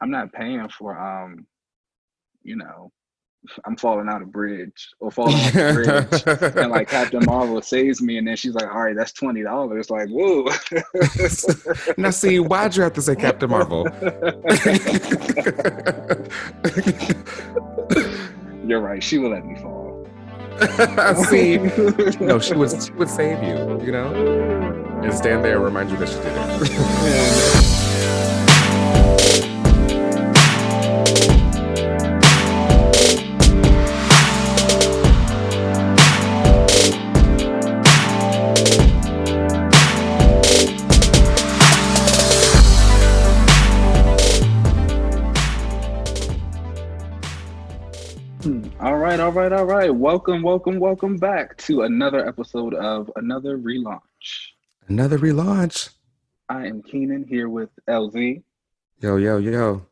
I'm not paying for you know, I'm falling out a bridge or falling off a bridge, and like Captain Marvel saves me, and then she's like, "All right, that's $20." Like, whoa. Now, see, why'd you have to say Captain Marvel? You're right. She will let me fall. See, no, she would save you, and stand there and remind you that she did it. And all right. Welcome back to another episode of Another Relaunch. Another relaunch. I am Keenan here with LZ, Yo, yo, yo.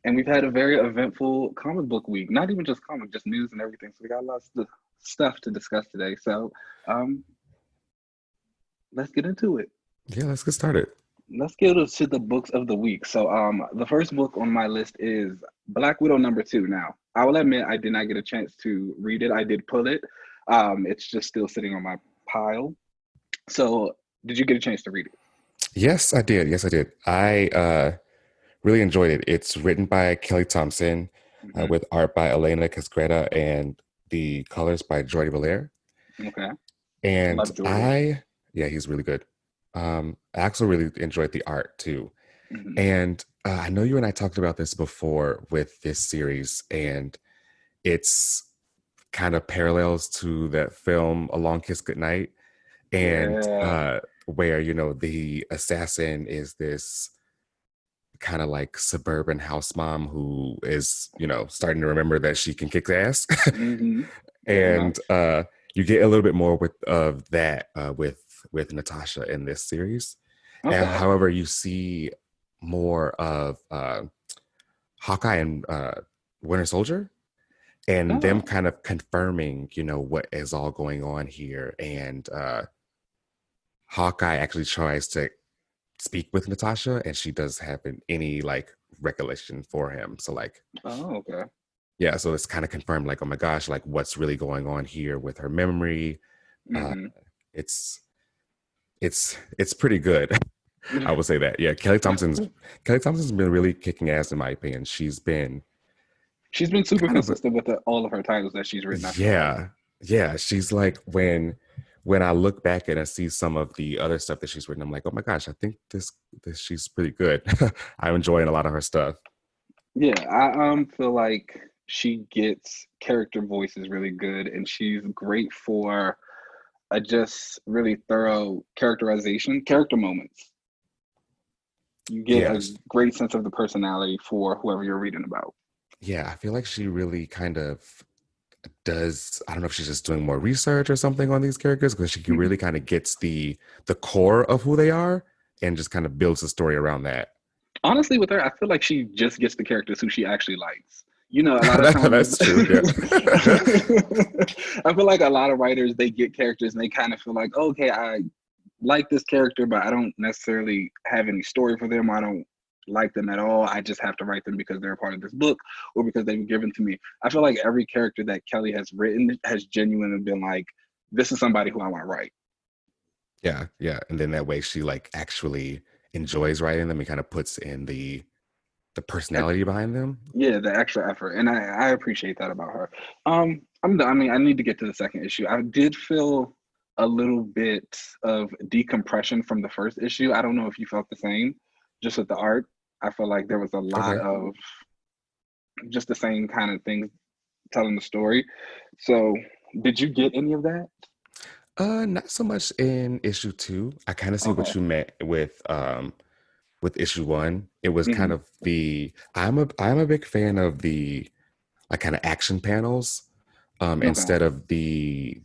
and we've had a very eventful comic book week. Not even just comic, just news and everything. So we got lots of stuff to discuss today. So um, let's get into it. Yeah, let's get started. Let's get to the books of the week. So the first book on my list is Black Widow #2. Now, I will admit I did not get a chance to read it. I did pull it. It's just still sitting on my pile. So, did you get a chance to read it? Yes, I did. Yes, I did. I really enjoyed it. It's written by Kelly Thompson, Hmm. with art by Elena Casgreta and the colors by Jordi Belair. Okay, And love Jordy. yeah, he's really good. I also really enjoyed the art too. Hmm. And I know you and I talked about this before with this series, and it's kind of parallels to that film A Long Kiss Goodnight, and Yeah. where the assassin is this kind of like suburban house mom who is starting to remember that she can kick ass. Hmm. Very And much. you get a little bit more of that with Natasha in this series. Okay. However, you see more of Hawkeye and Winter Soldier, and them Oh. kind of confirming, what is all going on here. And Hawkeye actually tries to speak with Natasha, and she does have any like recollection for him. So like, Oh. Okay. yeah, so it's kind of confirmed, like, oh my gosh, like what's really going on here with her memory. Uh, Hmm. it's it's pretty good. I would say that. Yeah, Kelly Thompson's been really kicking ass in my opinion. She's been She's been super kind of consistent with all of her titles that she's written. I feel like. yeah. She's like when I look back and I see some of the other stuff that she's written, I'm like, oh my gosh, I think this she's pretty good. I'm enjoying a lot of her stuff. Yeah, I feel like she gets character voices really good, and she's great for a just really thorough characterization, character moments. You get Yeah, a great sense of the personality for whoever you're reading about. yeah. I feel like she really kind of does. I don't know if she's just doing more research or something on these characters, because she Mhm. really kind of gets the core of who they are and just kind of builds a story around that. Honestly, with her, I feel like she just gets the characters who she actually likes. You know, a lot of times, That's true. Yeah. I feel like a lot of writers they get characters and they kind of feel like, okay, I like this character, but I don't necessarily have any story for them. I don't like them at all. I just have to write them because they're a part of this book or because they were given to me. I feel like every character that Kelly has written has genuinely been like, this is somebody who I want to write. Yeah, yeah. And then that way she like actually enjoys writing them and kind of puts in the personality behind them. Yeah, the extra effort, and I appreciate that about her. I mean, I need to get to the second issue. I did feel a little bit of decompression from the first issue. I don't know if you felt the same, just with the art. I feel like there was a lot Okay. of just the same kind of things telling the story. So, did you get any of that? Not so much in issue two. I kind of see Okay. what you meant with issue one. It was kind Hmm. of I'm a big fan of the like kind of action panels, Okay. instead of the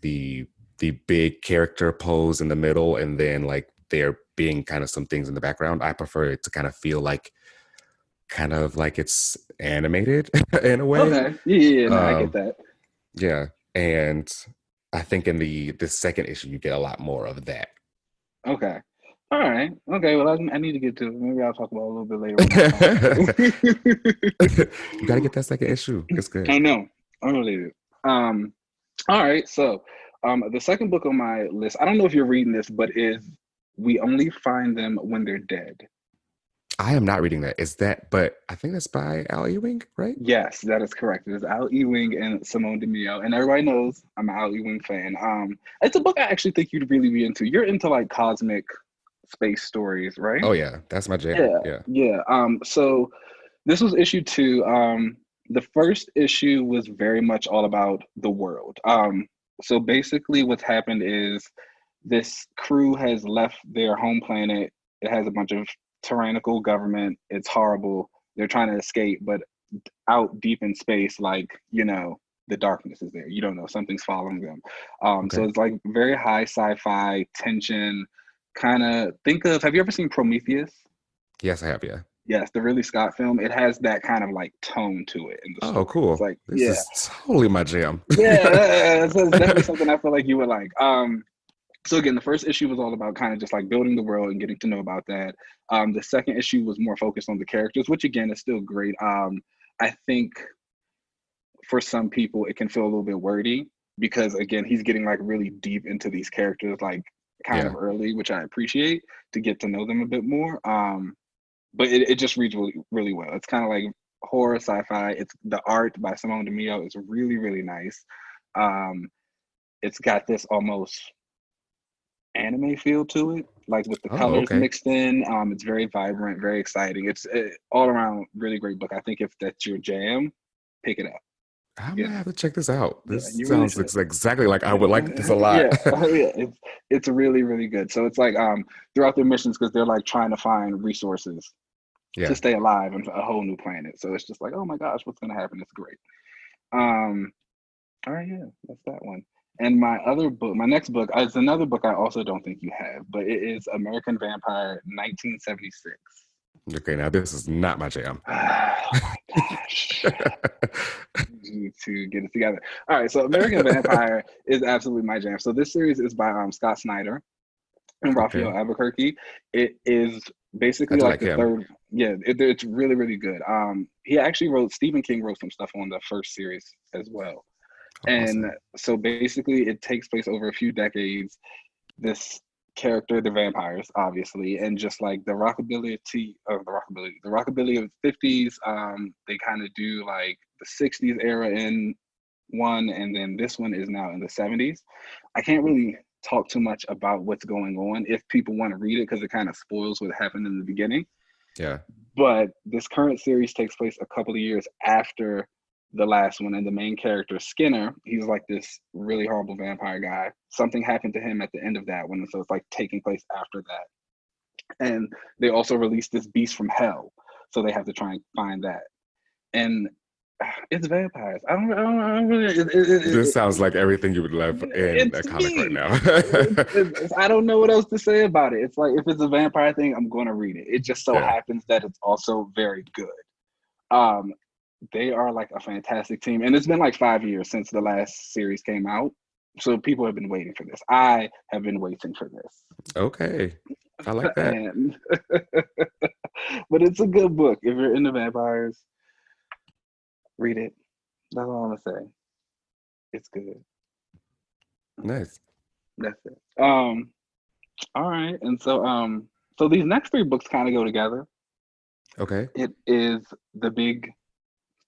big character pose in the middle and then like there being kind of some things in the background. I prefer it to kind of like it's animated in a way. Okay. Yeah. No, I get Um, that. yeah, and I think in the second issue you get a lot more of that. Okay. All right. Okay. Well, I need to get to it. Maybe I'll talk about it a little bit later You with my comic book. got to get that second issue. It's good. I know. I really do. Um, all right. So, the second book on my list, I don't know if you're reading this, but is We Only Find Them When They're Dead. I am not reading that. Is that? But I think that's by Al Ewing, right? Yes, that is correct. It is Al Ewing and Simone DeMeo, and everybody knows I'm an Al Ewing fan. It's a book I actually think you'd really be into. You're into like cosmic space stories, right? Oh yeah, that's my jam. Yeah, Yeah. yeah. So this was issue two. The first issue was very much all about the world. So basically, what's happened is this crew has left their home planet. It has a bunch of tyrannical government. It's horrible. They're trying to escape, but out deep in space, like, the darkness is there. You don't know, something's following them. So Okay. it's like very high sci-fi tension. Kind of think of, have you ever seen Prometheus? Yes, I have. Yeah. Yes, the Ridley Scott film. It has that kind of like tone to it in the Oh, story. It's cool. like, This yeah, is totally my jam. yeah, so it's definitely something I feel like you would like. So again, the first issue was all about kind of just like building the world and getting to know about that. The second issue was more focused on the characters, which again is still great. I think for some people it can feel a little bit wordy because again he's getting like really deep into these characters like kind Yeah. of early, which I appreciate to get to know them a bit more. But it just reads really, really well. It's kind of like horror sci-fi. It's the art by Simone DeMeo is really, really nice. Um, it's got this almost anime feel to it, like with the Oh, colors okay. mixed in. It's very vibrant, very exciting. It's all around really great book. I think if that's your jam, pick it up. I'm You gonna know, have to check this out. yeah, This you really sounds should. exactly like I would like this a lot. Yeah, yeah, it's really, really good. So it's like throughout their missions because they're like trying to find resources to Yeah. stay alive on a whole new planet. So it's just like, oh my gosh, what's gonna happen? It's great. Um, all right, yeah, that's that one. And my other book, my next book, is another book I also don't think you have, but it is American Vampire 1976. Okay, now this is not my jam. Oh my gosh. You need to get it together. All right, so American Vampire is absolutely my jam. So this series is by Scott Snyder and Raphael Okay. Albuquerque. It is I basically do like like the him. third. Yeah, it's really, really good. He actually wrote, Stephen King wrote some stuff on the first series as well. Oh, And awesome. so basically, it takes place over a few decades. This character, the vampires, obviously, and just like the rockabilly of the 50s. They kind of do like the 60s era in one, and then this one is now in the 70s. I can't really talk too much about what's going on if people want to read it because it kind of spoils what happened in the beginning. Yeah. But this current series takes place a couple of years after the last one, and the main character Skinner, he's like this really horrible vampire guy. Something happened to him at the end of that one, and so it's like taking place after that. And they also released this beast from hell, so they have to try and find that. And it's vampires. I don't really. This sounds like everything you would love in a It's comic right me. now. I don't know what else to say about it. It's like if it's a vampire thing, I'm going to read it. It just so Yeah. happens that it's also very good. Um, they are like a fantastic team, and it's been like 5 years since the last series came out, so people have been waiting for this. I have been waiting for this, Okay. I like that. and but it's a good book. If you're into vampires, read it. That's all I'm gonna say. It's good. Nice. That's it. All right, and so these next three books kind of go together. Okay. It is the big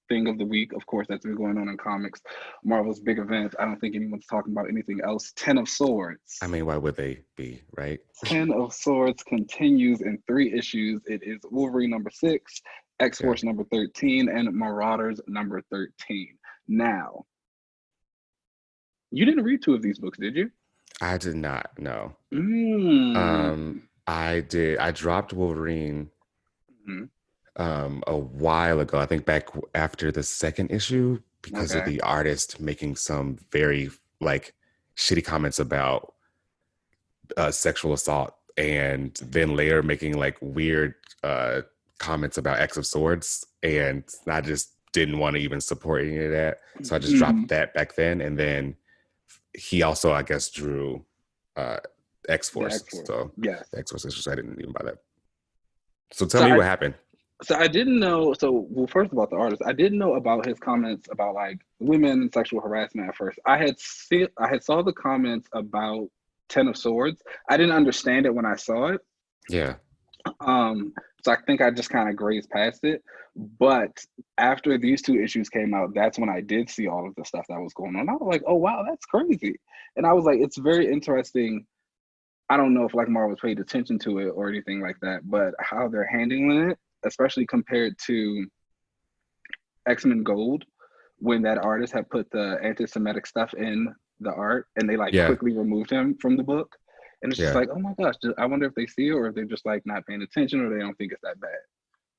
thing of the week. Of course, that's been going on in comics. Marvel's big event. I don't think anyone's talking about anything else. Ten of I Swords. mean, why would they be, right? Ten of Swords continues in 3 issues. It is Wolverine number 6, X Yeah. Force number 13, and Marauders number 13. Now, you didn't read two of these books, did you? I did not know. Mm. I did. I dropped Wolverine Mhm. a while ago. I think back after the second issue because of Okay. the artist making some very like shitty comments about sexual assault, and then later making like weird uh, comments about X of Swords, and I just didn't want to even support any of that, so I just Mhm. dropped that back then. And then he also, I guess, drew uh, The X-Force. X Force. So Yes. the X-Force issue, so I didn't even buy that. So tell So me I what happened. so I didn't know. So well, first about the artist, I didn't know about his comments about like women and sexual harassment at first. I had saw the comments about Ten of Swords. I didn't understand it when I saw it. Yeah. Um, so I think I just kind of grazed past it. But after these two issues came out, that's when I did see all of the stuff that was going on. I was like, oh wow, that's crazy. And I was like, it's very interesting. I don't know if like Marvel's paid attention to it or anything like that, but how they're handling it, especially compared to X-Men Gold, when that artist had put the anti-Semitic stuff in the art and they like Yeah. quickly removed him from the book. And it's just Yeah. like, oh my gosh, I wonder if they see it or if they're just like not paying attention or they don't think it's that bad.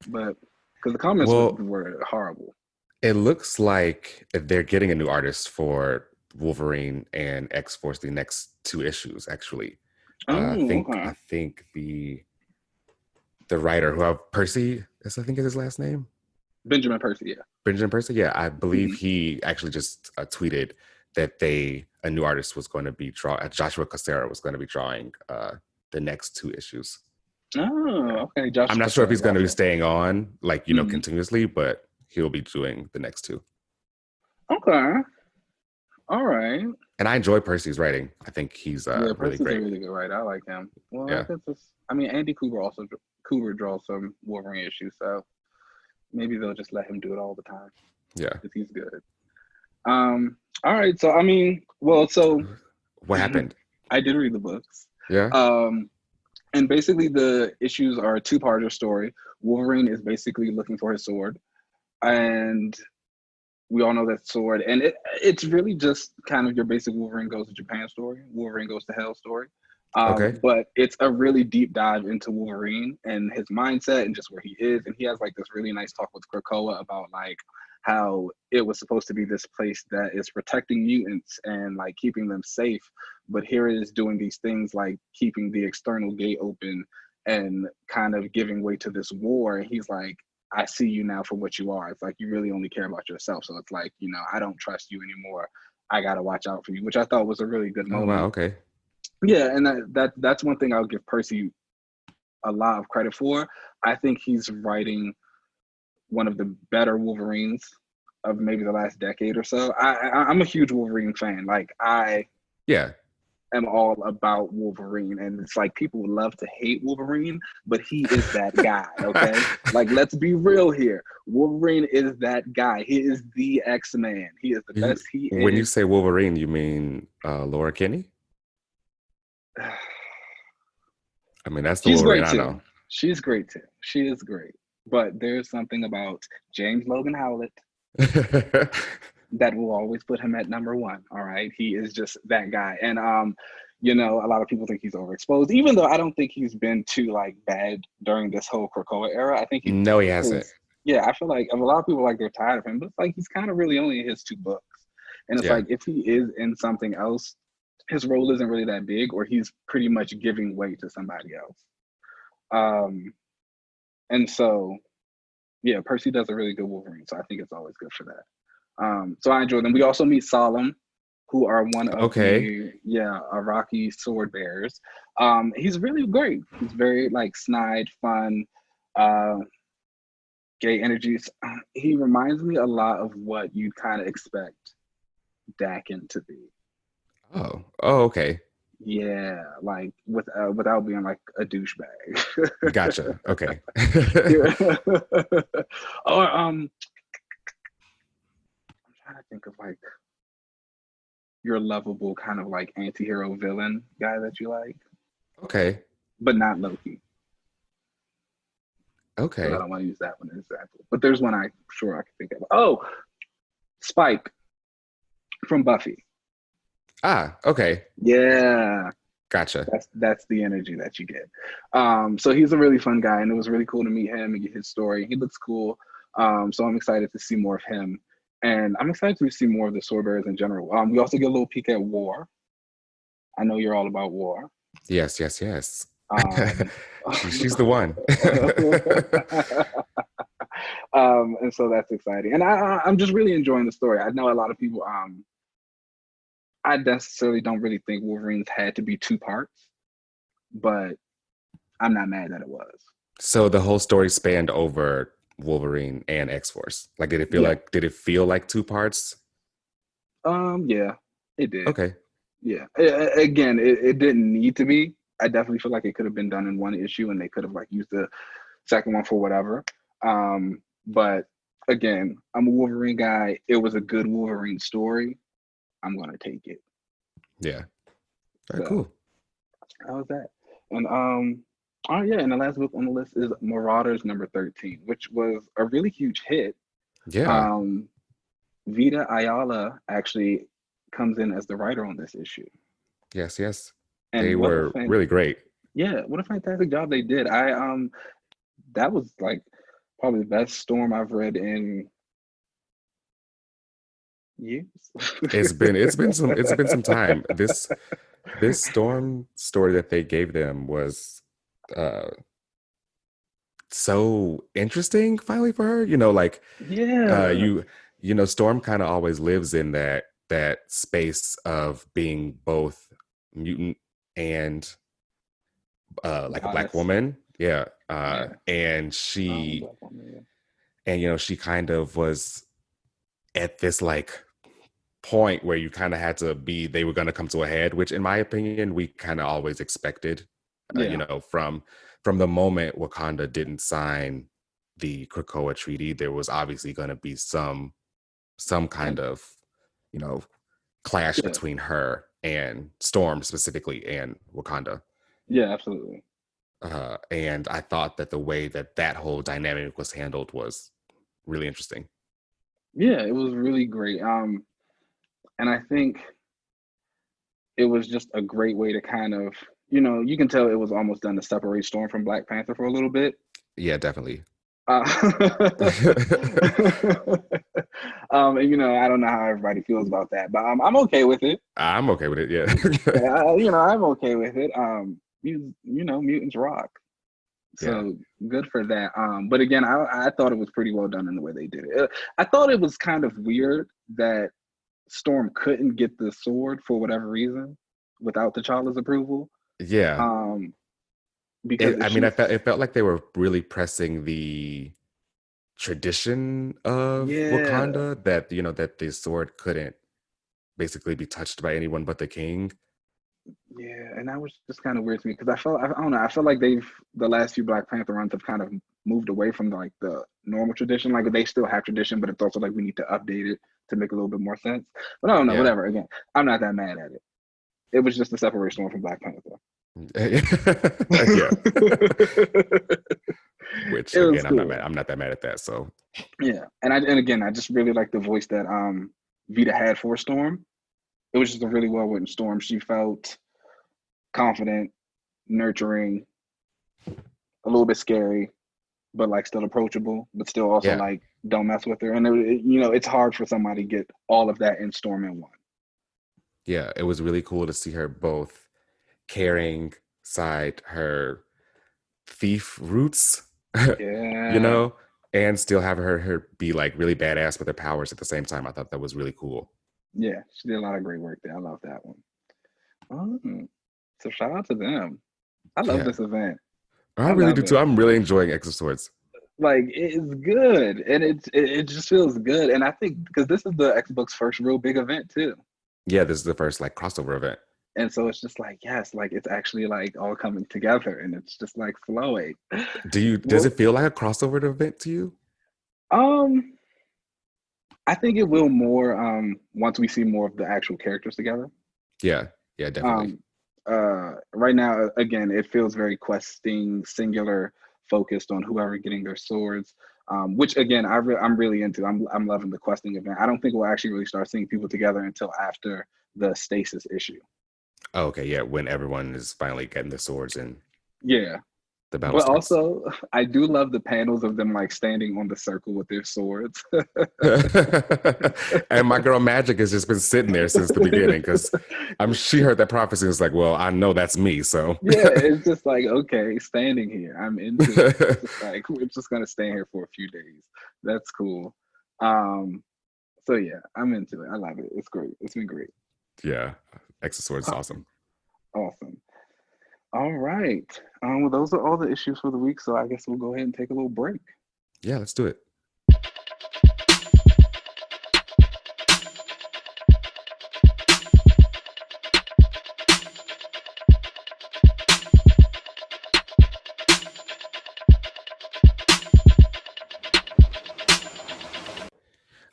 But because the comments Well, were horrible. it looks like they're getting a new artist for Wolverine and X-Force the next two issues, actually. Oh, okay. I think the writer who Percy is, I think is his last name. Benjamin Percy, yeah. Benjamin Percy. Yeah, I believe Mhm. he actually just tweeted that a new artist was going to be Joshua Cassera was going to be drawing the next two issues. Oh, okay. Josh I'm not sure if Cassell, he's going to be gotcha. staying on, like, Mhm. continuously, but he'll be doing the next two. Okay. All right. And I enjoy Percy's writing. I think he's Yeah, really Percy's a great. really good writer. I like him. Well, I Yeah. guess it's. I mean, Andy Cooper draws some Wolverine issues, so maybe they'll just let him do it all the time Yeah. because he's good. All right. So I mean, well, so What happened? I did read the books. Yeah. Um, and basically the issues are a two-parter story. Wolverine is basically looking for his sword, and we all know that sword. And it's really just kind of your basic Wolverine goes to Japan story, Wolverine goes to hell story. Okay. But it's a really deep dive into Wolverine and his mindset and just where he is. And he has like this really nice talk with Krakoa about like how it was supposed to be this place that is protecting mutants and like keeping them safe. But here it is doing these things like keeping the external gate open and kind of giving way to this war. And he's like, I see you now for what you are. It's like you really only care about yourself. So it's like, I don't trust you anymore. I gotta watch out for you, which I thought was a really good Oh wow. moment. Okay. Yeah, and that's one thing I'll give Percy a lot of credit for. I think he's writing one of the better Wolverines of maybe the last decade or so. I'm a huge Wolverine fan. Like I Yeah. am all about Wolverine, and it's like people would love to hate Wolverine, but he is that guy. Okay, like let's be real here. Wolverine is that guy. He is the X-Man. He is the best. He When you is. say Wolverine, you mean Laura Kinney? I mean, that's the She's Wolverine great I know. too. She's great too. She is great. But there's something about James Logan Howlett that will always put him at number one. All right. He is just that guy. And a lot of people think he's overexposed, even though I don't think he's been too like bad during this whole Krakoa era. I think he's No, he hasn't. yeah, I feel like a lot of people like they're tired of him, but it's like he's kind of really only in his two books. And it's Yeah. like if he is in something else, his role isn't really that big, or he's pretty much giving way to somebody else. Um, and so yeah, Percy does a really good Wolverine, so I think it's always good for that. So I enjoy them. We also meet Solemn, who are one of Okay. the Iraqi sword bearers. He's really great. He's very like snide, fun, uh, gay energies. He reminds me a lot of what you'd kind of expect Dakin to be. Oh. Oh, okay. Yeah, like without being like a douchebag. Gotcha. Okay. Yeah. Or I'm trying to think of like your lovable kind of like anti-hero villain guy that you like, Okay. but not Loki, because I Okay. don't want to use that one as an example. But there's one I sure I can think of. Oh, Spike from Buffy. Ah, okay. Yeah, Gotcha. that's the energy that you get. So he's a really fun guy, and it was really cool to meet him and get his story. He looks cool. So I'm excited to see more of him, and I'm excited to see more of the Sword Bearers in general. We also get a little peek at War. I know you're all about War. Yes, yes, yes. Um, She's the one. and so that's exciting, and I'm just really enjoying the story. I know a lot of people. I necessarily don't really think Wolverines had to be two parts. but I'm not mad that it was. So the whole story spanned over Wolverine and X-Force. Like, Yeah. did it feel like two parts? Yeah, it did. Okay. Yeah. Again, it didn't need to be. I definitely feel like it could have been done in one issue, and they could have like used the second one for whatever. But again, I'm a Wolverine guy. It was a good Wolverine story. I'm gonna take it. Yeah. All right, So cool. how was that? And oh yeah, and the last book on the list is Marauders number 13, which was a really huge hit. Yeah. Um, Vita Ayala actually comes in as the writer on this issue, Yes, yes. They and were really great. yeah, what a fantastic job they did. I that was like probably the best Storm I've read in years. It's been some time. This Storm story that they gave them was uh so interesting finally for her. Like Yeah, Storm kind of always lives in that space of being both mutant and like a black goddess. woman. Yeah. Yeah, And Black woman. Yeah. she kind of was at this like point where you kind of had to be they were going to come to a head, which in my opinion we kind of always expected, Yeah, from the moment Wakanda didn't sign the Krakoa Treaty. There was obviously going to be some kind and of you know clash yeah, between her and Storm specifically and Wakanda. yeah, absolutely. And I thought that the way that whole dynamic was handled was really interesting. Yeah, it was really great. And I think it was just a great way to kind of, you can tell it was almost done to separate Storm from Black Panther for a little bit. Yeah, definitely. Uh, and I don't know how everybody feels about that, but I'm okay with it. I'm okay with it. Yeah. Yeah, I'm okay with it. Mutants rock. Yeah. So good for that. But again, I thought it was pretty well done in the way they did it. I thought it was kind of weird that Storm couldn't get the sword for whatever reason without T'Challa's approval. Yeah. Um, because if I mean, she, it felt like they were really pressing the tradition of yeah, Wakanda, that the sword couldn't basically be touched by anyone but the king. yeah, and that was just kind of weird to me because I don't know, I feel like the last few Black Panther runs have kind of moved away from like the normal tradition. Like they still have tradition, but it's also like we need to update it to make a little bit more sense. But I don't know, Yeah. whatever. Again, I'm not that mad at it. It was just a separation from Black Panther. Yeah. Which It was again, cool. I'm not that mad at that. So Yeah, and again, I just really like the voice that Vita had for Storm. It was just a really well written Storm. She felt confident, nurturing, a little bit scary, but like still approachable, but still also yeah. like don't mess with her. And it's hard for somebody to get all of that in Storm in one. Yeah. It was really cool to see her both caring side her thief roots, you Yeah, know, and still have her be like really badass with her powers at the same time. I thought that was really cool. yeah, she did a lot of great work there. I love that one. So shout out to them. I love Yeah, this event. I I really love do too. it. I'm really enjoying X of Swords. Like it's good, and it just feels good. And I think because this is the Xbox first real big event too, Yeah, this is the first like crossover event. and so it's just like yes, like it's actually like all coming together, and it's just like flowing. Does Well, it feel like a crossover event to you? um, I think it will more once we see more of the actual characters together. Yeah, yeah, definitely. Um, right now, again, it feels very questing, singular, focused on whoever getting their swords. Which again, I'm really into. I'm loving the questing event. I don't think we'll actually really start seeing people together until after the stasis issue. Oh, okay, yeah, when everyone is finally getting the swords and Yeah, the battle but starts. also I do love the panels of them like standing on the circle with their swords. And my girl Magic has just been sitting there since the beginning because she heard that prophecy and was like, well, I know that's me, so Yeah, it's just like okay, standing here. I'm into it. It's just like we're just gonna stay here for a few days. That's cool. Um, so yeah, I'm into it. I love it. It's great. It's been great. yeah, X of Swords is awesome. Awesome. All right. Well, those are all the issues for the week. So I guess we'll go ahead and take a little break. Yeah, let's do it.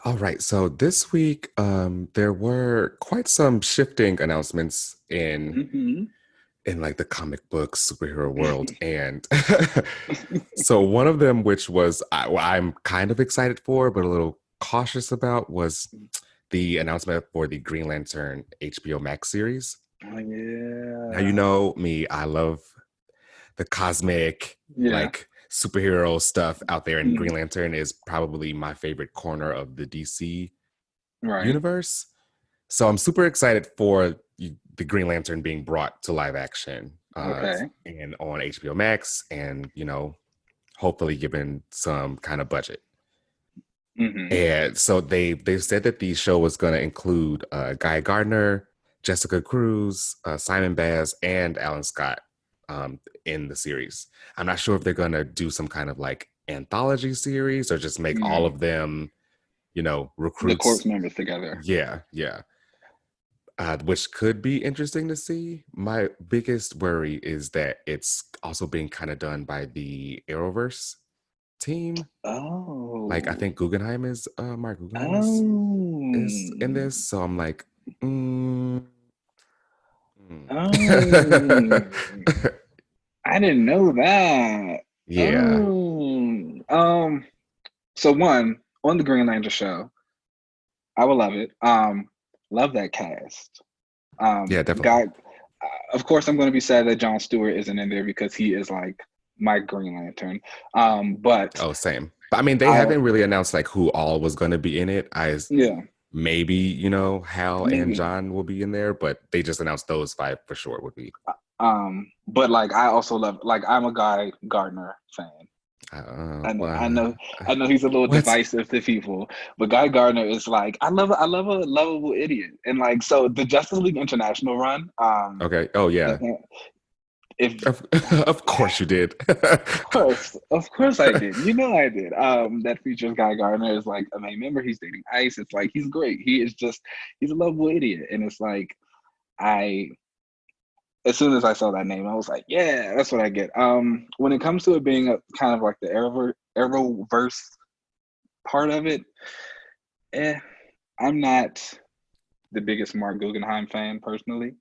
All right. So this week, there were quite some shifting announcements Hmm. in like the comic book superhero world, and so one of them, which was I'm kind of excited for, but a little cautious about, was the announcement for the Green Lantern HBO Max series. Oh Now, you yeah. know me, I love the cosmic, Yeah. like superhero stuff out there, and Mhm. Green Lantern is probably my favorite corner of the DC Right. universe. So I'm super excited for the Green Lantern being brought to live action Okay. and on HBO Max, and hopefully given some kind of budget. Hmm. And so they've said that the show was going to include Guy Gardner, Jessica Cruz, Simon Baz, and Alan Scott in the series. I'm not sure if they're going to do some kind of like anthology series or just make all Mm. of them, The recruits. corpse members together. Yeah, yeah. Which could be interesting to see. My biggest worry is that it's also being kind of done by the Arrowverse team. Like I Oh. think Guggenheim is Mark Guggenheim is in Oh. this, so I'm like, mm, Oh. I didn't know that. yeah, Oh. So one on the Green Lantern show, I would love it. Love that cast. yeah, definitely. God, of course, I'm going to be sad that Jon Stewart isn't in there because he is like my Green Lantern. But Oh, same. But I mean, they I, haven't really announced like who all was going to be in it. yeah, Maybe Hal and maybe. John will be in there, but they just announced those five for sure would be. But like I also love like I'm a Guy Gardner fan. I Uh, know I know he's a little what? divisive to people, but Guy Gardner is like I love a lovable idiot. And like so the Justice League International run, Okay. Oh yeah. that- if Of, of course you did. of course I did. You know I did. That features Guy Gardner is like a main member. He's dating Ice. It's like he's great. He's a lovable idiot. And it's like I as soon as I saw that name, I was like, yeah, that's what I get. When it comes to it being a kind of like the Arrowverse part of it, eh, I'm not the biggest Mark Guggenheim fan personally.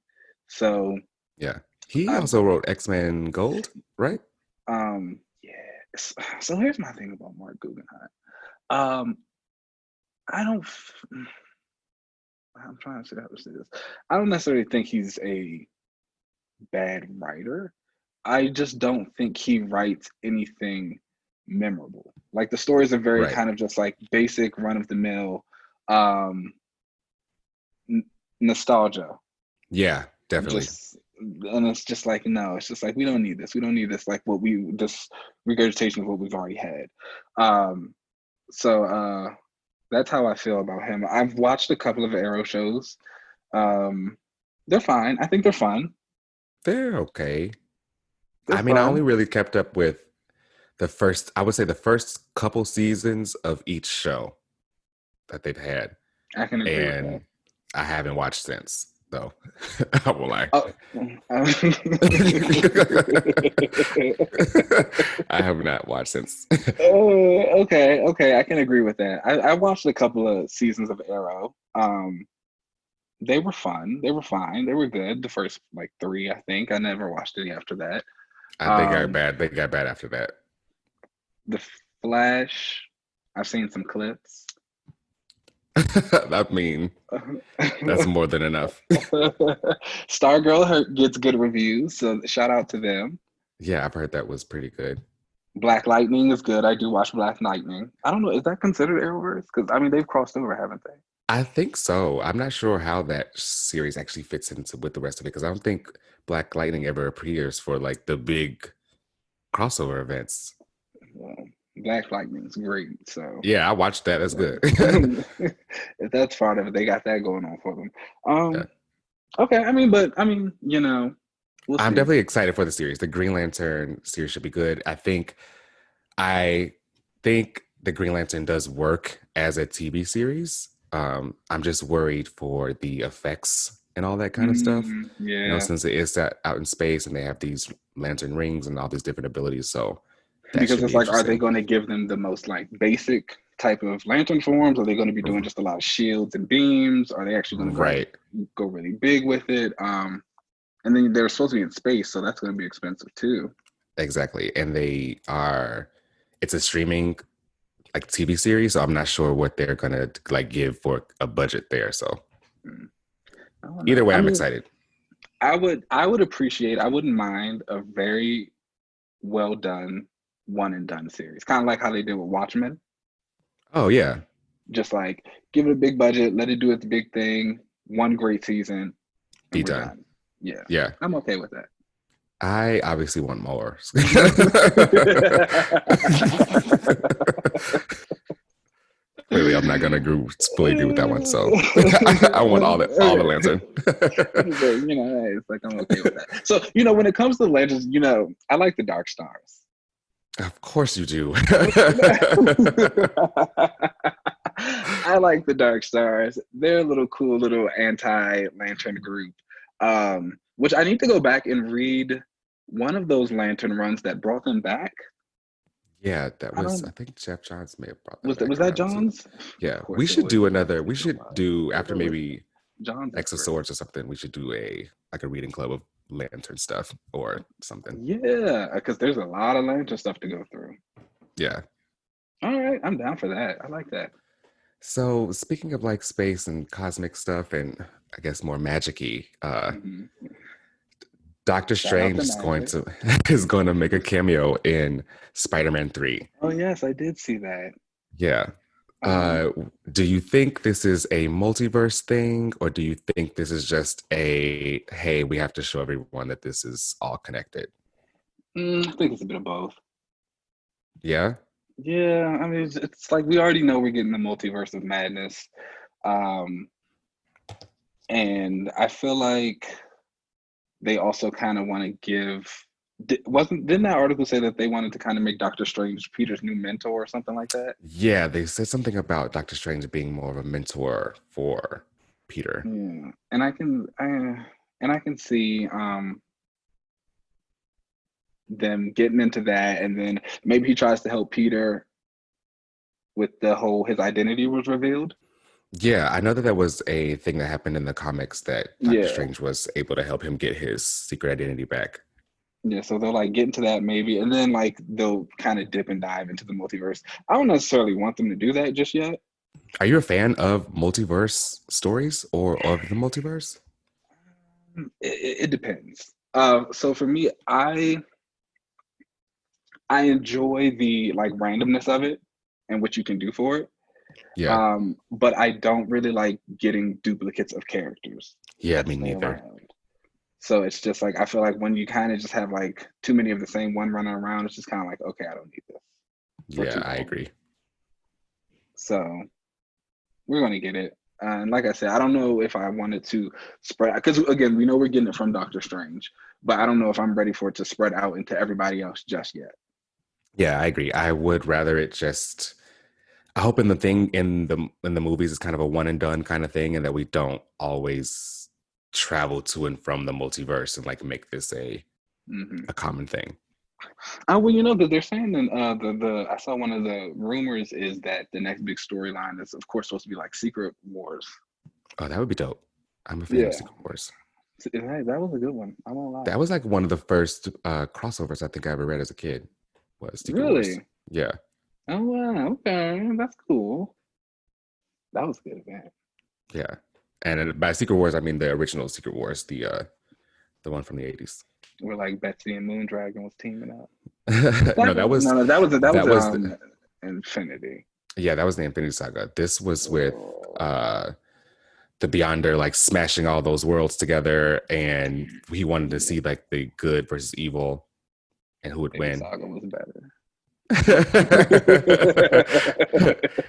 So, Yeah. He I, also wrote X-Men Gold, right? yeah. So here's my thing about Mark Guggenheim. Um, I don't. I'm trying to see how to say this. I don't necessarily think he's a bad writer. I just don't think he writes anything memorable. Like the stories are very Right. kind of just like basic run of the mill um nostalgia. Yeah, definitely. Just and it's just like no, it's just like we don't need this. We don't need this like what we this regurgitation of what we've already had. Um so that's how I feel about him. I've watched a couple of Arrow shows. Um they're fine. I think they're fun. They're okay. They're I mean, I only fun. really kept up with I would say the first couple seasons of each show that they've had. I can agree with that. And I haven't watched since, though. I won't lie. Oh, I have not watched since. okay, okay, I can agree with that. I watched a couple of seasons of Arrow. They were fun. They were fine. They were good. The first like three, I think. I never watched any after that. They got Um, bad. They got bad after that. The Flash. I've seen some clips. I mean, that's more than enough. Stargirl gets good reviews, so shout out to them. Yeah, I've heard that was pretty good. Black Lightning is good. I do watch Black Lightning. I don't know, is that considered Arrowverse? Because I mean, they've crossed over, haven't they? I think so. I'm not sure how that series actually fits into with the rest of it because I don't think Black Lightning ever appears for like the big crossover events. Well, Black Lightning's great. So Yeah, I watched that. That's good. if that's part of it, they got that going on for them. Yeah. Okay. I mean, but I mean, you know, We'll I'm see. definitely excited for the series. The Green Lantern series should be good. I think the Green Lantern does work as a TV series. I'm just worried for the effects and all that kind of stuff. Yeah, Since it is that out in space and they have these lantern rings and all these different abilities, so that because should it's be like, are they interesting. going to give them the most like basic type of lantern forms? Are they going to be doing just a lot of shields and beams? Are they actually going to Right, go really big with it? And then they're supposed to be in space, so that's going to be expensive too. exactly. And it's a streaming like TV series, so I'm not sure what they're gonna like give for a budget there. So Mm, I don't either know. way, I I'm mean, excited. I wouldn't mind a very well done one and done series, kind of like how they did with Watchmen. Oh yeah, Just like give it a big budget, let it do its big thing, one great season, be and we're done. done. Yeah, Yeah. I'm okay with I obviously want more. that. Clearly, I'm not gonna fully agree with that one. So I want all the Okay. lantern. Hey, it's like I'm okay with that. So, when it comes to legends, I like the Dark Stars. Of course you do. I like the Dark Stars. They're a little cool little anti-lantern group. Which I need to go back and read one of those lantern runs that brought them back. Yeah, that I was. I don't think Jeff Johns may have brought them was back that around too. John's? Of Yeah, we course it should was do John's. another. We should do after maybe John's is X of great. Swords or something. We should do a reading club of lantern stuff or something. Yeah, because there's a lot of lantern stuff to go through. Yeah. All right, I'm down for that. I like that. So speaking of like space and cosmic stuff, and I guess more magic-y, Hmm. Doctor Shout out Strange to is going Magic. to is going to make a cameo in Spider-Man 3. Oh yes, I did see that. Yeah. Um, Do you think this is a multiverse thing, or do you think this is just a hey, we have to show everyone that this is all connected? I think it's a bit of both. Yeah. Yeah, I mean, it's like we already know we're getting the multiverse of madness, um, and I feel like they also kind of want to give. Didn't that article say that they wanted to kind of make Doctor Strange Peter's new mentor or something like that? Yeah, they said something about Doctor Strange being more of a mentor for Peter. Yeah, and I can see them getting into that, and then maybe he tries to help Peter with the whole his identity was revealed. Yeah, I know that that was a thing that happened in the comics that Doctor Yeah, Strange was able to help him get his secret identity back. yeah. So they'll like get into that maybe, and then like they'll kind of dip and dive into the multiverse. I don't necessarily want them to do that just yet. Are you a fan of multiverse stories or of the multiverse? It depends. So for me, I enjoy the like randomness of it and what you can do for it. Yeah. But I don't really like getting duplicates of characters Yeah, that me stay neither. around. So it's just like I feel like when you kind of just have like too many of the same one running around, it's just kind of like, okay, I don't need this for Yeah, too I long. agree. So we're gonna get it. And like I said, I don't know if I wanted to spread because again, we know we're getting it from Doctor Strange, but I don't know if I'm ready for it to spread out into everybody else just yet. Yeah, I agree. I would rather it just I hope in the thing in the movies is kind of a one and done kind of thing and that we don't always travel to and from the multiverse and like make this Hmm. a common thing. Well, that they're saying that the I saw one of the rumors is that the next big storyline is of course supposed to be like Secret Wars. Oh, that would be dope. I'm a fan of Yeah, Secret Wars. hey, that was a good one. I won't lie. That was like one of the first crossovers I think I ever read as a kid was Secret Wars. Really? Yeah. Oh wow, okay, that's cool. That was good, man. Yeah. And by Secret Wars, I mean the original Secret Wars, the one from the 80s. Where like Betsy and Moondragon was teaming up. No, No, that was that was the, Infinity. yeah, that was the Infinity Saga. This was with Oh, uh the Beyonder like smashing all those worlds together and he wanted to yeah, see like the good versus evil and who would Infinity win. Saga was better.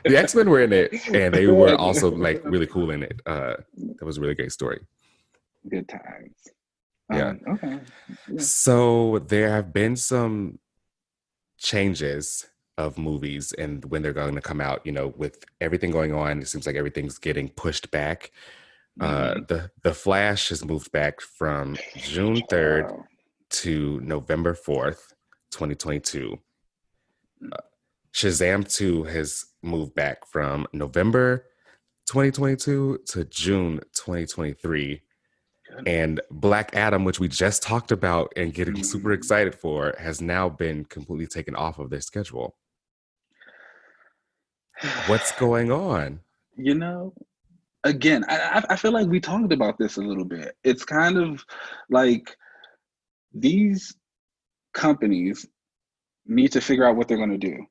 The X-Men were in it and they were also like really cool in it. That was a really great story. Good times. Yeah. Okay. Yeah. So there have been some changes of movies and when they're going to come out. With everything going on, it seems like everything's getting pushed back. Hmm. The Flash has moved back from June 3rd Wow. to November 4th, 2022. Shazam 2 has moved back from November 2022 to June 2023. Goodness. And Black Adam, which we just talked about and getting super Mhm. excited for, has now been completely taken off of their schedule. What's going on? You know, again, I feel like we talked about this a little bit. It's kind of like these companies need to figure out what they're going to do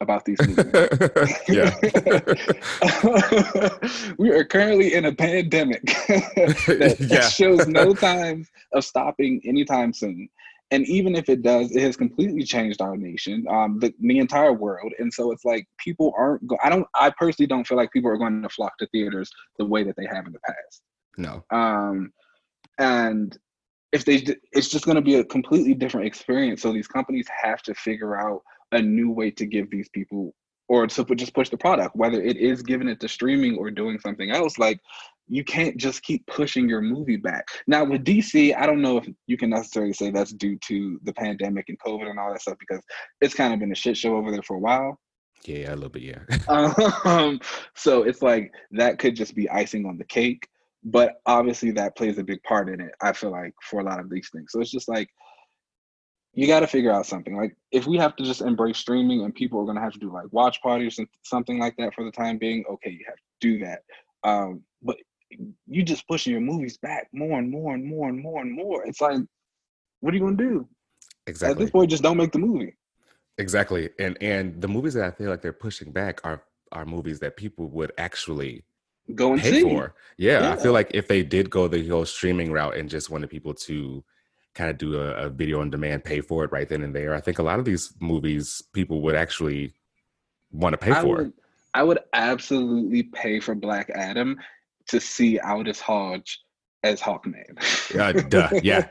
about these movies. Yeah. We are currently in a pandemic that Yeah. shows no signs of stopping anytime soon. And even if it does, it has completely changed our nation, the entire world. And so it's like people aren't. I personally don't feel like people are going to flock to theaters the way that they have in the past. No. Um, and if they, it's just going to be a completely different experience. So these companies have to figure out a new way to give these people, or to just push the product, whether it is giving it to streaming or doing something else. Like, you can't just keep pushing your movie back. Now with DC, I don't know if you can necessarily say that's due to the pandemic and COVID and all that stuff, because it's kind of been a shit show over there for a while. Yeah, a little bit, yeah. Um, so it's like that could just be icing on the cake, but obviously that plays a big part in it. I feel like for a lot of these things, so it's just like you got to figure out something. Like if we have to just embrace streaming and people are going to have to do like watch parties and something like that for the time being, okay, you have to do that. But you just pushing your movies back more and more and more and more and more. It's like, what are you going to do at this Exactly. point? Just don't make the movie. Exactly. And the movies that I feel like they're pushing back are movies that people would actually Go and pay see. for. Yeah, I feel Yeah. like if they did go the whole streaming route and just wanted people to kind of do a video on demand, pay for it right then and there, I think a lot of these movies people would actually want to pay I for. would I would absolutely pay for Black Adam to see Aldous Hodge as Hawkman. Duh, yeah.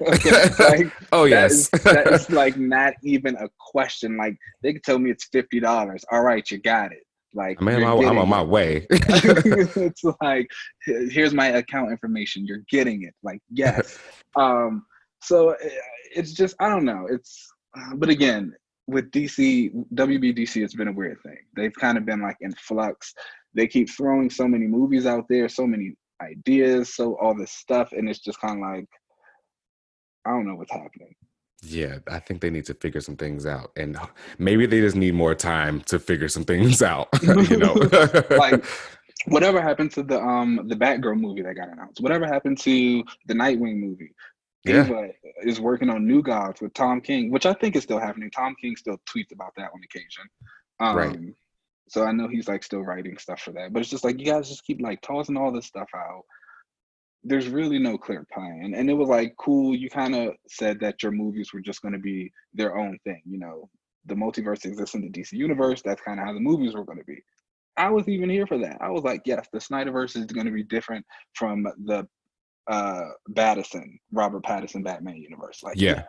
Like Oh yes. that is like not even a question. Like they could tell me it's $50. All right, you got it. Like I'm you're I'm on getting my it. way. It's like here's my account information. You're getting it. Like yes. Um so it's just I don't know. It's but again, with DC, WBDC, it's been a weird thing. They've kind of been like in flux. They keep throwing so many movies out there, so many ideas, so all this stuff, and it's just kind of like I don't know what's happening. Yeah, I think they need to figure some things out. And maybe they just need more time to figure some things out, you know. Like whatever happened to the Batgirl movie that got announced? Whatever happened to the Nightwing movie? Yeah, Ava is working on New Gods with Tom King, which I think is still happening. Tom King still tweets about that on occasion. right. Um, so I know he's like still writing stuff for that. But it's just like you guys just keep like tossing all this stuff out. There's really no clear plan. And it was like cool, you kind of said that your movies were just gonna be their own thing, you know. The multiverse exists in the DC universe. That's kind of how the movies were going to be. I was even here for that. I was like, yes, the Snyderverse is going to be different from the Robert Pattinson Batman universe. Like, Yeah. yes,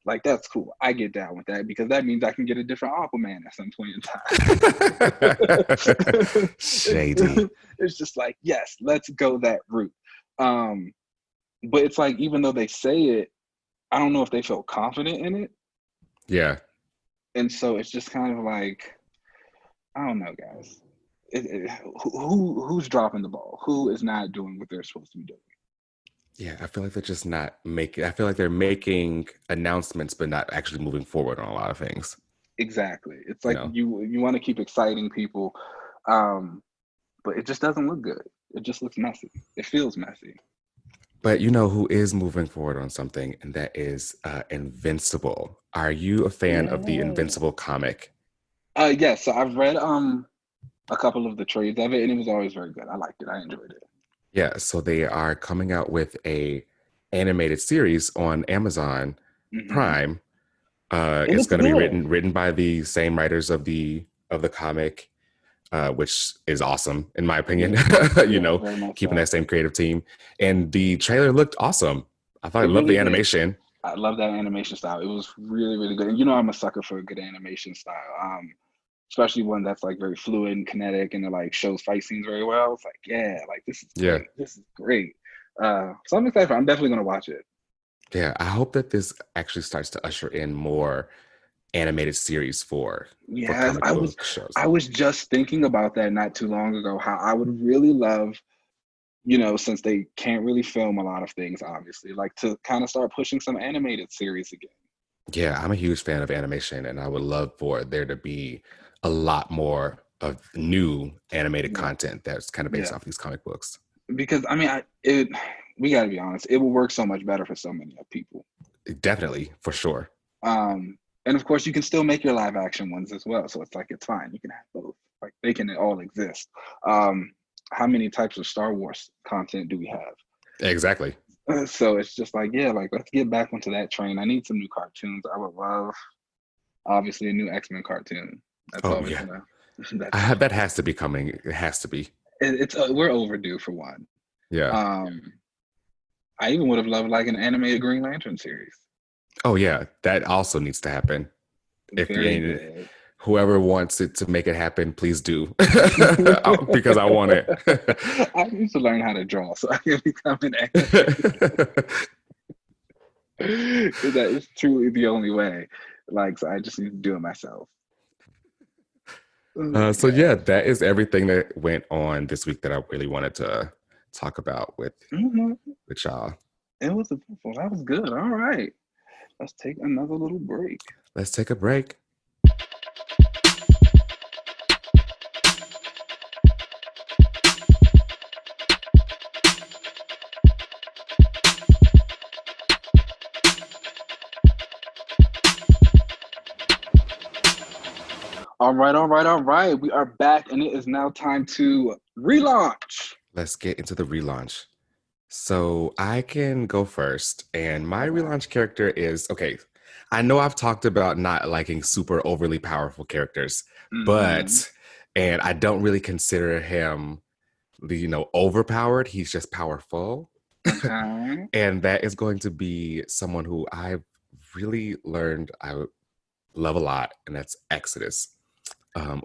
like that's cool. I get down with that because that means I can get a different Aquaman at some point in time. Shady. It's just like, yes, let's go that route. Um, but it's like, even though they say it, I don't know if they feel confident in it. Yeah. And so it's just kind of like, I don't know, guys. Who's dropping the ball? Who is not doing what they're supposed to be doing? Yeah, I feel like they're just not making I feel like they're making announcements but not actually moving forward on a lot of things, Exactly. It's you like know. you want to keep exciting people, um, but it just doesn't look good. It just looks messy. It feels messy. But you know who is moving forward on something, and that is Invincible. Are you a fan of the Yeah. Invincible comic? Yeah. So I've read a couple of the trades of it, and it was always very good. I liked it. I enjoyed it. Yeah, so they are coming out with a animated series on Amazon Hmm. Prime. It It's looks going to be good. written by the same writers of the comic, which is awesome in my opinion. Yeah. you Yeah. know, Very much keeping so. that same creative team. And the trailer looked awesome. I thought I It loved really the did. animation. I love that animation style. It was really, really good. And you know, I'm a sucker for a good animation style. Especially one that's like very fluid and kinetic and it like shows fight scenes very well. It's like, yeah, like this is Yeah. great. This is great. So I'm excited for it. I'm definitely gonna watch it. Yeah. I hope that this actually starts to usher in more animated series for Yes, comic book shows. I was just thinking about that not too long ago, how I would really love, since they can't really film a lot of things, obviously, like to kind of start pushing some animated series again. Yeah, I'm a huge fan of animation, and I would love for there to be a lot more of new animated Yeah, content that's kind of based yeah. off these comic books. Because I mean, we got to be honest, it will work so much better for so many people. Definitely, for sure. And of course, you can still make your live action ones as well. So it's like it's fine. You can have both. Like they can all exist. Um, how many types of Star Wars content do we have? Exactly. So it's just like, yeah, like let's get back onto that train. I need some new cartoons. I would love, obviously, a new X-Men cartoon. That's Oh always yeah, gonna. That's that has to be coming. It has to be. it's we're overdue for one. Yeah. Um, I even would have loved like an animated Green Lantern series. Oh yeah, that also needs to happen. If Very you good. whoever wants it to make it happen, please do, because I want it. I need to learn how to draw so I can become an animator. That is truly the only way. Like, so I just need to do it myself. Oh my So yeah, gosh. that is everything that went on this week that I really wanted to talk about Mhm. with y'all. It was eventful. That was good. All right. Let's take another little break. Let's take a break. All right, all right, all right. We are back, and it is now time to relaunch. Let's get into the relaunch. So I can go first. And my Okay. relaunch character is okay. I know I've talked about not liking super overly powerful characters, Mm-hmm. but, and I don't really consider him, overpowered. He's just powerful. Okay. And that is going to be someone who I've really learned I love a lot, and that's Exodus,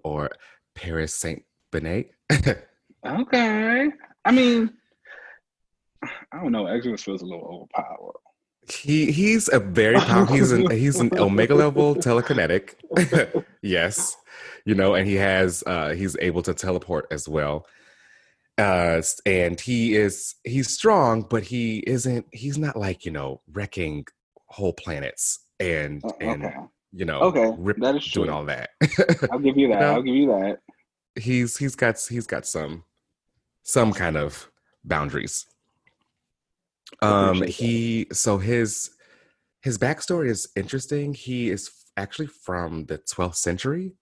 or Paris Saint Benet. Okay. I mean, I don't know. Exodus feels a little overpowered. He's a very powerful. He's an Omega level telekinetic. Yes, and he's able to teleport as well. And he's strong, but he's not like wrecking whole planets and Okay. Okay. rip That is doing true. all that. I'll give you you that. know I'll give you that. he's got some kind of boundaries. I appreciate that. His backstory is interesting. He is actually from the 12th century.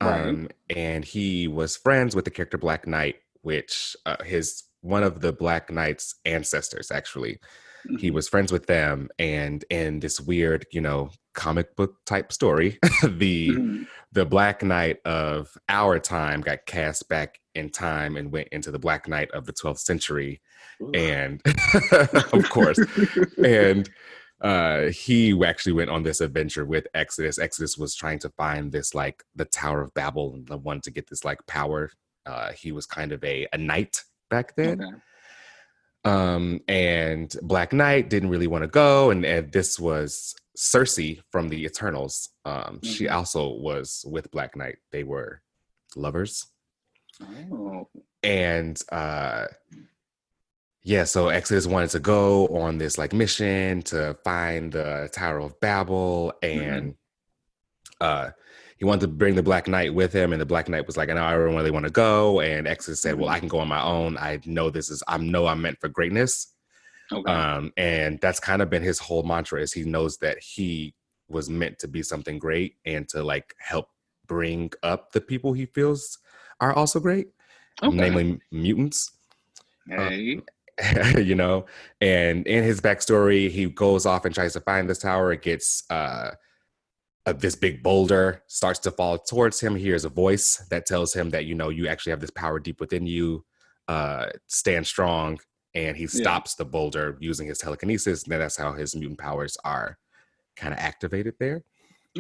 Right. And he was friends with the character Black Knight, which his one of the Black Knight's ancestors, actually. He Hmm. was friends with them, and in this weird, comic book type story, the Hmm. the Black Knight of our time got cast back in time and went into the Black Knight of the 12th century, and of course, and he actually went on this adventure with Exodus. Exodus was trying to find this like the Tower of Babel and the one to get this like power. He was kind of a knight back then. Okay. And Black Knight didn't really want to go, and this was Cersei from the Eternals. She Hmm. also was with Black Knight. They were lovers. Oh. And yeah, so Exodus wanted to go on this like mission to find the Tower of Babel, Hmm. and uh he wanted to bring the Black Knight with him, and the Black Knight was like, "No, I don't really want to go." And Exodus said, "Well, Hmm. I can go on my own. I know I'm meant for greatness." Okay. And that's kind of been his whole mantra, is he knows that he was meant to be something great and to like help bring up the people he feels are also great, Okay. namely mutants. Um, Hey. you know, and in his backstory, he goes off and tries to find this tower. It gets this big boulder starts to fall towards him. He hears a voice that tells him that you actually have this power deep within you. Stand strong, and he Yeah. stops the boulder using his telekinesis. And that's how his mutant powers are kind of activated there.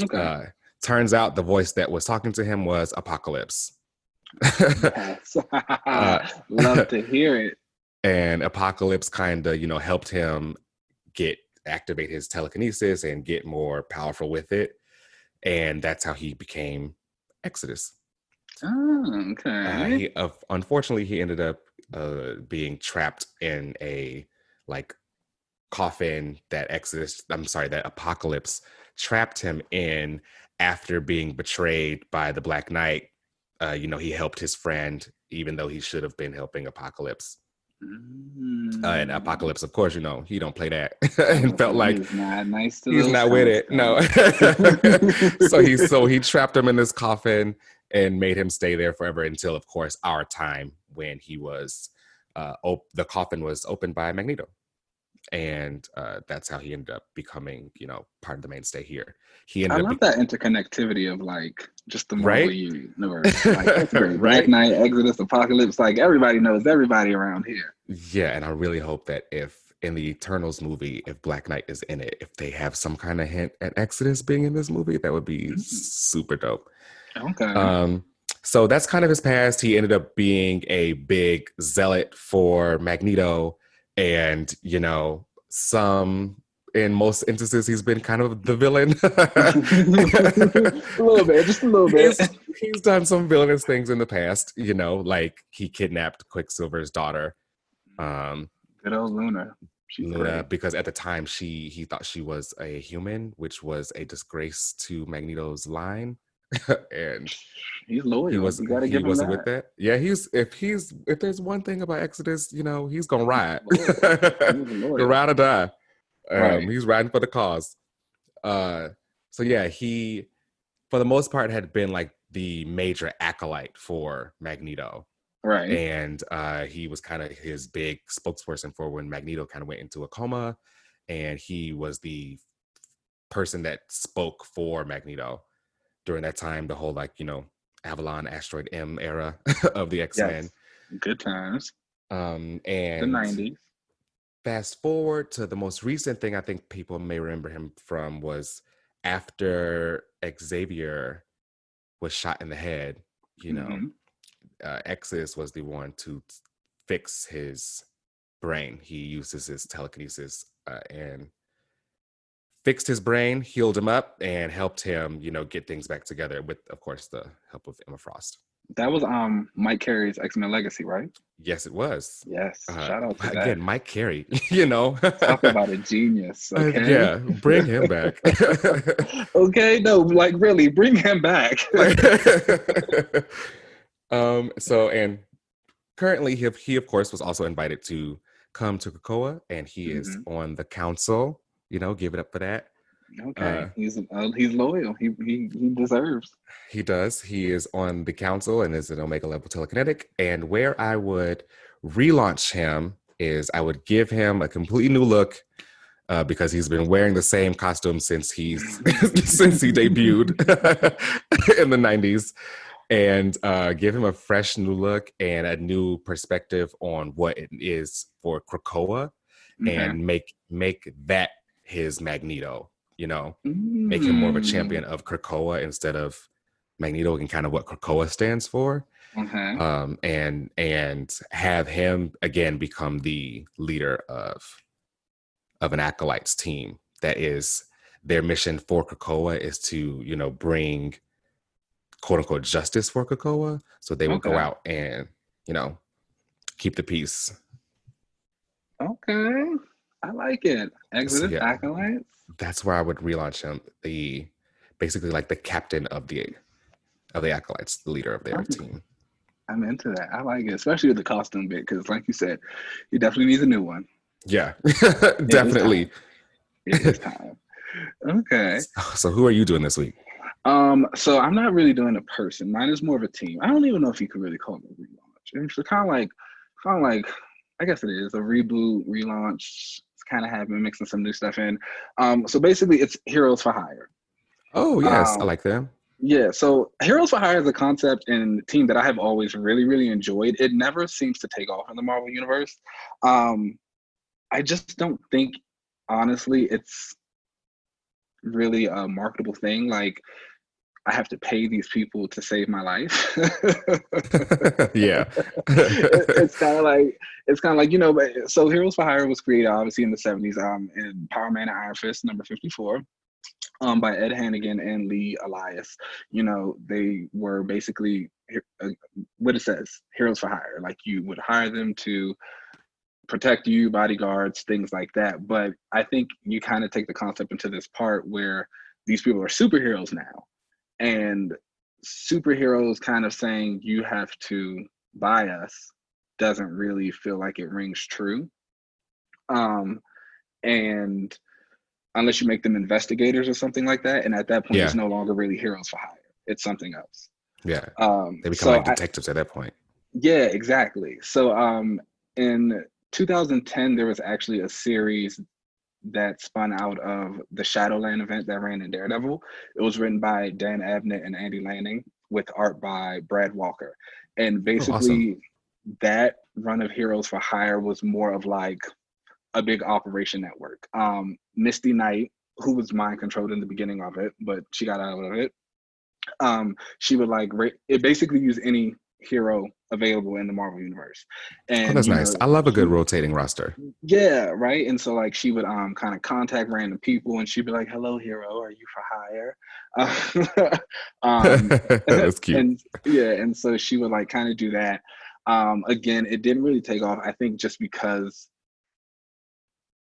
Okay. Turns out the voice that was talking to him was Apocalypse. Yes. uh, Love to hear it. and Apocalypse kind of, helped him activate his telekinesis and get more powerful with it. And that's how he became Exodus. Oh, okay. Unfortunately, he ended up being trapped in a like coffin that Apocalypse trapped him in after being betrayed by the Black Knight. He helped his friend, even though he should have been helping Apocalypse. And Apocalypse, of course, he don't play that, and felt like he's not nice to he's those not with it. No. So he trapped him in this coffin and made him stay there forever until, of course, our time when he was the coffin was opened by Magneto. And that's how he ended up becoming, part of the mainstay here. I love that interconnectivity of like just the Marvel right? universe. Like that's great. Right? Black Knight, Exodus, Apocalypse. Like everybody knows everybody around here. Yeah, and I really hope that if in the Eternals movie, if Black Knight is in it, if they have some kind of hint at Exodus being in this movie, that would be super dope. Okay. So that's kind of his past. He ended up being a big zealot for Magneto. And, in most instances, he's been kind of the villain. A little bit, just a little bit. He's done some villainous things in the past, like he kidnapped Quicksilver's daughter. Good old Luna. She's Luna, great. because at the time he thought she was a human, which was a disgrace to Magneto's line. And he's loyal. He wasn't with that. Yeah, if there's one thing about Exodus, he's gonna ride. Loyal. Ride or die. Right. He's riding for the cause. So yeah, he for the most part had been like the major acolyte for Magneto. Right. And he was kind of his big spokesperson for when Magneto kind of went into a coma, and he was the person that spoke for Magneto during that time, the whole Avalon Asteroid M era of the X-Men. Yes. Good times. And the 90s. Fast forward to the most recent thing I think people may remember him from was after Xavier was shot in the head, Exodus was the one to fix his brain. He uses his telekinesis and fixed his brain, healed him up, and helped him, get things back together with, of course, the help of Emma Frost. That was Mike Carey's X-Men Legacy, right? Yes, it was. Yes. Shout out to again, that. Mike Carey, Talk about a genius, okay? Yeah, bring him back. Okay, no, like really, bring him back. And currently he of course was also invited to come to Krakoa, and he is on the council. Give it up for that. Okay, he's loyal. He deserves. He does. He is on the council and is an Omega level telekinetic. And where I would relaunch him is I would give him a completely new look, because he's been wearing the same costume since since he debuted in the 90s, and give him a fresh new look and a new perspective on what it is for Krakoa, and make that his Magneto, make him more of a champion of Krakoa instead of Magneto, and kind of what Krakoa stands for. And have him again become the leader of an acolytes team. That is their mission for Krakoa, is to, bring quote unquote justice for Krakoa. So they will go out and, keep the peace. Okay. I like it. Exodus, acolytes. That's where I would relaunch him. Basically like the captain of the acolytes, the leader of their team. I'm into that. I like it, especially with the costume bit, because like you said, he definitely needs a new one. Yeah, definitely. It is time. Okay. So who are you doing this week? So I'm not really doing a person. Mine is more of a team. I don't even know if you could really call it a relaunch. It's kind of like, I guess it is a reboot, relaunch. It's kind of having mixing some new stuff in. So basically, it's Heroes for Hire. Oh yes, I like them. Yeah, so Heroes for Hire is a concept and team that I have always really, really enjoyed. It never seems to take off in the Marvel universe. Um, I just don't think, honestly, it's really a marketable thing. Like, I have to pay these people to save my life. Yeah. It's kind of like but so Heroes for Hire was created obviously in the 70s, in Power Man and Iron Fist number 54, by Ed Hannigan and Lee Elias. They were basically uh, what it says, Heroes for Hire. Like, you would hire them to protect you, bodyguards, things like that. But I think you kind of take the concept into this part where these people are superheroes now, and superheroes kind of saying you have to buy us doesn't really feel like it rings true. Um, and unless you make them investigators or something like that, and at that point, it's Yeah. no longer really heroes for hire. It's something else. Yeah. They become So like detectives at that point. yeah, exactly. So in 2010, there was actually a series that spun out of the Shadowland event that ran in Daredevil. It was written by Dan Abnett and Andy Lanning with art by Brad Walker. And Oh, awesome. basically, that run of Heroes for Hire was more of like a big operation network. Misty Knight, who was mind controlled in the beginning of it, but she got out of it. She would like it basically use any hero available in the Marvel universe, Oh, and that's nice. I love a good rotating roster. yeah, right. And so like she would kind of contact random people, and she'd be like, "Hello, hero, are you for hire?" um, That's cute. and yeah, and so she would like kind of do that. Again, it didn't really take off. I think just because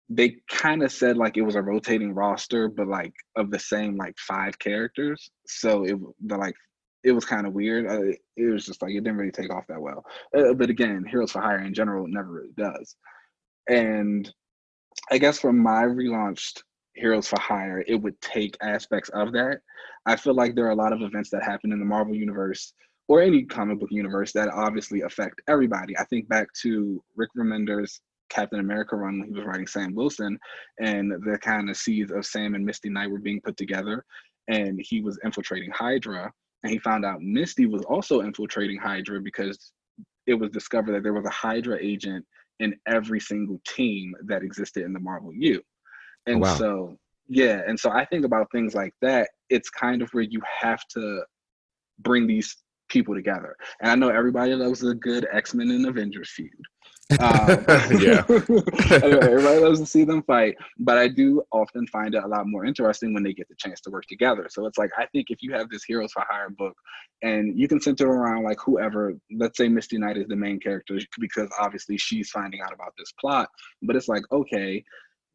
they kind of said like it was a rotating roster, but like of the same like five characters. So it was kind of weird. It was just like it didn't really take off that well. But again, Heroes for Hire in general never really does. And I guess for my relaunched Heroes for Hire, it would take aspects of that. I feel like there are a lot of events that happen in the Marvel universe or any comic book universe that obviously affect everybody. I think back to Rick Remender's Captain America run when he was writing Sam Wilson, and the kind of seeds of Sam and Misty Knight were being put together, and he was infiltrating Hydra, and he found out Misty was also infiltrating Hydra because it was discovered that there was a Hydra agent in every single team that existed in the Marvel U. Oh, And wow. so, yeah, and so I think about things like that. It's kind of where you have to bring these people together. And I know everybody loves a good X-Men and Avengers feud. Yeah. Everybody loves to see them fight, but I do often find it a lot more interesting when they get the chance to work together. So it's like, I think if you have this Heroes for Hire book and you can center around like whoever, let's say Misty Knight is the main character because obviously she's finding out about this plot, but it's like, okay,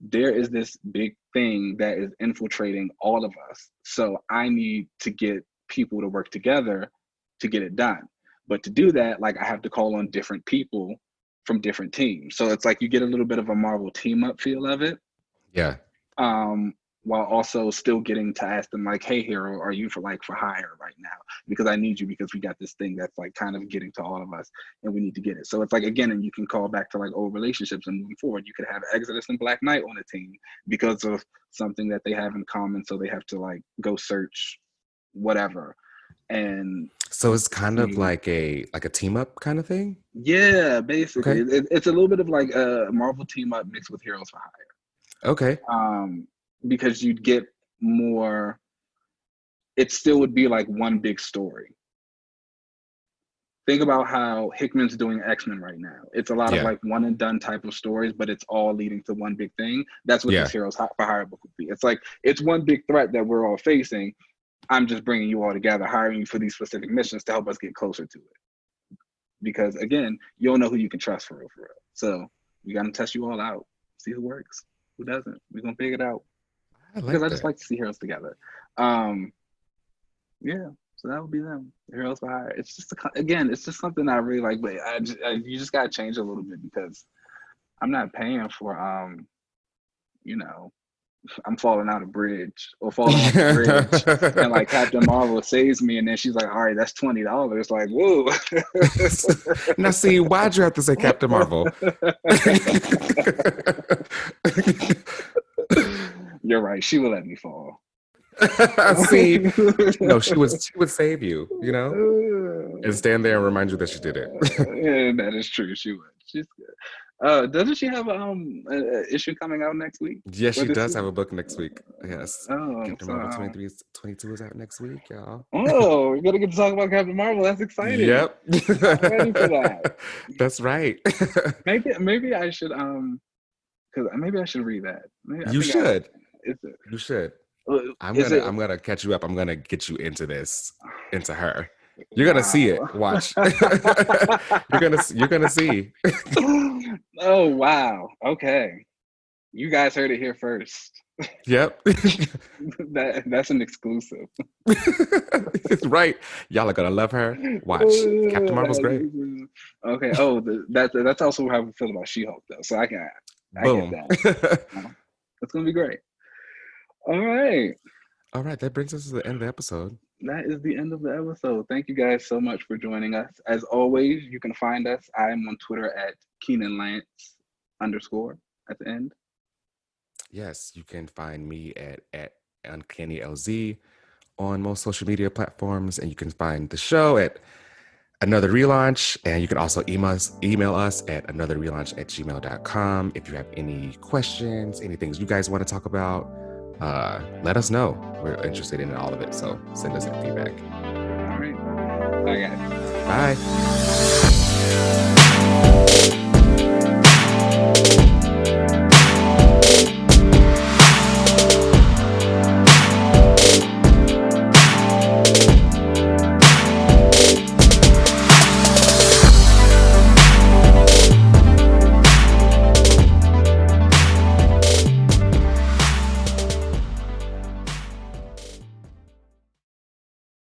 there is this big thing that is infiltrating all of us. So I need to get people to work together to get it done. But to do that, like I have to call on different people from different teams. So it's like you get a little bit of a Marvel team up feel of it. Yeah. Um, while also still getting to ask them like, hey hero, are you for hire right now? Because I need you because we got this thing that's like kind of getting to all of us and we need to get it. So it's like again, and you can call back to like old relationships and moving forward. You could have Exodus and Black Knight on a team because of something that they have in common. So they have to like go search whatever. And So it's kind of you like a team up kind of thing. yeah, basically Okay. it's a little bit of like a Marvel team up mixed with Heroes for Hire. Okay. Because you'd get more, it still would be like one big story. Think about how Hickman's doing X-Men right now. It's a lot of Yeah. like one and done type of stories, but it's all leading to one big thing. That's what Yeah. this Heroes for Hire book would be. It's like, it's one big threat that we're all facing. I'm just bringing you all together, hiring you for these specific missions to help us get closer to it. Because again, you don't know who you can trust for real, for real. So we got to test you all out, see who works, who doesn't. We're going to figure it out. I Because like I just that. like to see heroes together. Um, yeah, so that would be them. Heroes for Hire. It's just again, it's just something I really like, but you just gotta change a little bit because I'm not paying for you know, I'm falling out a bridge or falling off a bridge, and like Captain Marvel saves me, and then she's like, "All right, that's $20." Like, whoa. Now, see, why'd you have to say Captain Marvel? You're right. She will let me fall. See, no, she would save you, and stand there and remind you that she did it. Yeah, that is true. She would. She's good. Doesn't she have a issue coming out next week? Yes, Or she this does week? have a book next week. Yes. Oh, Captain so Marvel 22 is out next week, y'all. oh, we're gonna get to talk about Captain Marvel. That's exciting. Yep. I'm ready for that. That's right. Maybe I should because maybe I should read that. Maybe, I You think I should. is it You should. is it I'm gonna catch you up. I'm gonna get you into her. You're gonna see wow. it. Watch. You're gonna see. Oh wow. Okay. You guys heard it here first. Yep. That's an exclusive. Right. Y'all are gonna love her. Watch. Captain Marvel's great. Okay. Oh, that's also how we feel about She-Hulk though. So I get Boom. that. It's gonna be great. All right. All right, that brings us to the end of the episode. That is the end of the episode. Thank you guys so much for joining us. As always, you can find us. I'm on Twitter at KeenanLance _ at the end. Yes, you can find me at UncannyLZ on most social media platforms, and you can find the show at Another Relaunch, and you can also email us at anotherrelaunch@gmail.com. If you have any questions, any things you guys want to talk about, let us know. We're interested in all of it, so send us that feedback. All right. Bye, guys. Bye.